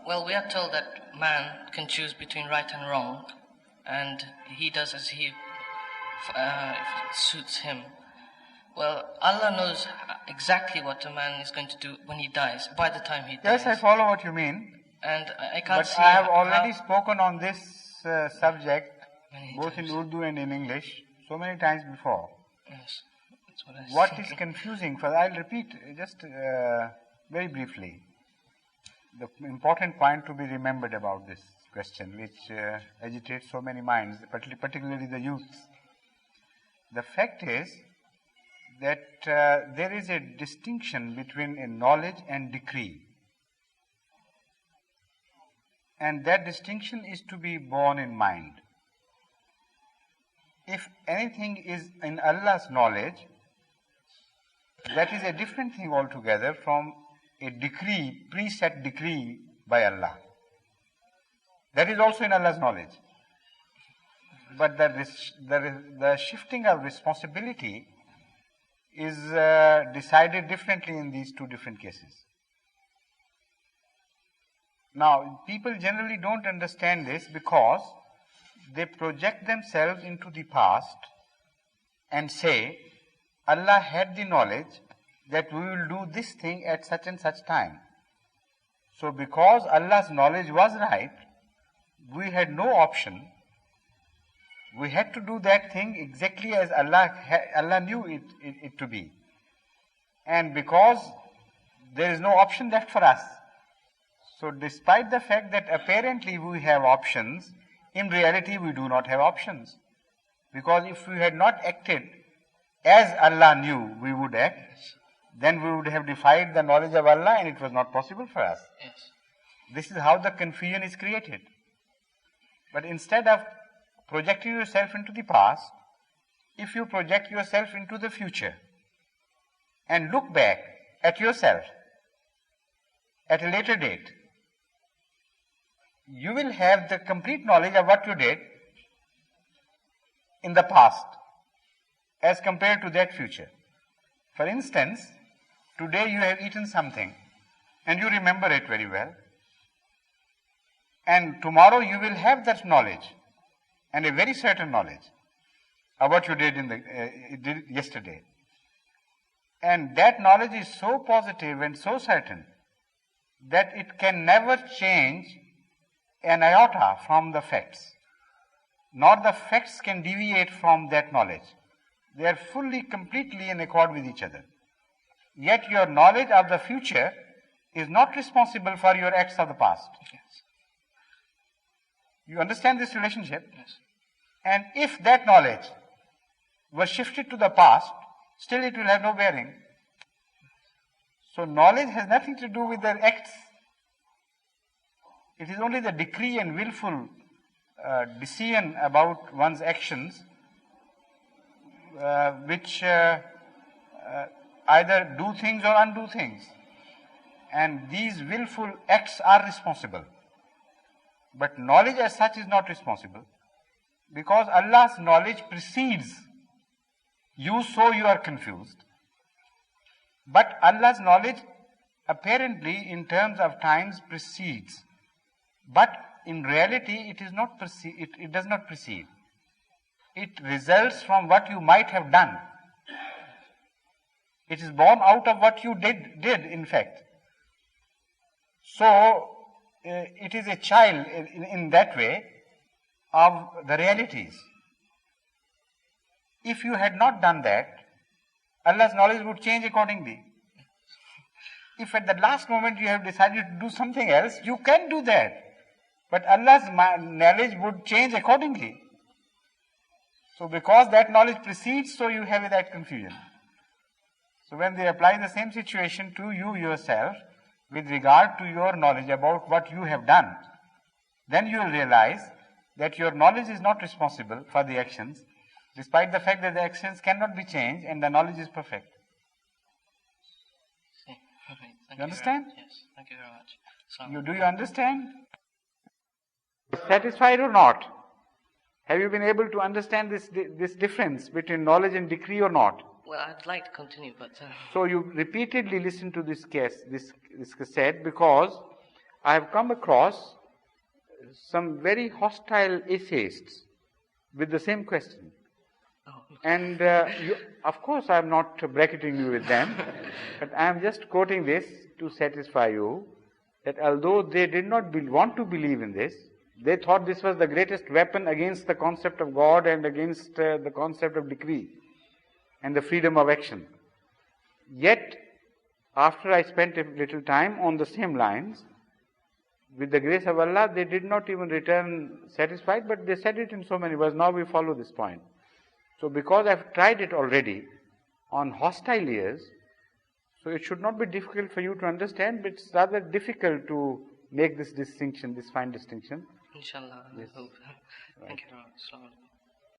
Well, we are told that man can choose between right and wrong, and he does as he suits him. Well, Allah knows exactly what a man is going to do when he dies, by the time he dies. Yes, I follow what you mean. And I can't see. But I have already spoken on this subject, both times. in Urdu and in English, so many times before. Yes, that's what I was What thinking. is confusing, I'll repeat just very briefly, the important point to be remembered about this question, which agitates so many minds, particularly the youth. The fact is that there is a distinction between a knowledge and decree. And that distinction is to be borne in mind. If anything is in Allah's knowledge, that is a different thing altogether from a decree, preset decree by Allah. That is also in Allah's knowledge. But the shifting of responsibility is decided differently in these two different cases. Now, people generally don't understand this because they project themselves into the past and say, Allah had the knowledge that we will do this thing at such and such time. So because Allah's knowledge was right, we had no option. We had to do that thing exactly as Allah knew it to be. And because there is no option left for us, so despite the fact that apparently we have options, in reality we do not have options. Because if we had not acted as Allah knew we would act, then we would have defied the knowledge of Allah and it was not possible for us. Yes. This is how the confusion is created. But instead of projecting yourself into the past, if you project yourself into the future and look back at yourself at a later date, you will have the complete knowledge of what you did in the past as compared to that future. For instance, today you have eaten something and you remember it very well, and tomorrow you will have that knowledge and a very certain knowledge of what you did did yesterday. And that knowledge is so positive and so certain that it can never change an iota from the facts, nor the facts can deviate from that knowledge. They are fully, completely in accord with each other. Yet your knowledge of the future is not responsible for your acts of the past. Yes. You understand this relationship? Yes. And if that knowledge was shifted to the past, still it will have no bearing. So knowledge has nothing to do with their acts. It is only the decree and willful decision about one's actions which either do things or undo things. And these willful acts are responsible. But knowledge as such is not responsible, because Allah's knowledge precedes you, so you are confused. But Allah's knowledge apparently in terms of times precedes. But in reality it is not it does not precede. It results from what you might have done. It is born out of what you did in fact. So it is a child in that way of the realities. If you had not done that, Allah's knowledge would change accordingly. If at the last moment you have decided to do something else, you can do that. But Allah's knowledge would change accordingly. So because that knowledge precedes, so you have that confusion. So when they apply the same situation to you yourself, with regard to your knowledge about what you have done, then you will realize that your knowledge is not responsible for the actions, despite the fact that the actions cannot be changed and the knowledge is perfect. Thank you understand? Yes, thank you very much. Do you understand? Satisfied or not? Have you been able to understand this difference between knowledge and decree or not? Well, I'd like to continue, but... So you repeatedly listen to this cassette because I have come across some very hostile atheists with the same question. Oh. And of course I am not bracketing you with them, but I am just quoting this to satisfy you that although they did not want to believe in this, they thought this was the greatest weapon against the concept of God and against the concept of decree and the freedom of action. Yet, after I spent a little time on the same lines, with the grace of Allah, they did not even return satisfied, but they said it in so many words. Now we follow this point. So because I've tried it already on hostile ears, so it should not be difficult for you to understand, but it's rather difficult to make this distinction, this fine distinction. Inshallah, Yes. I hope. Thank you very much.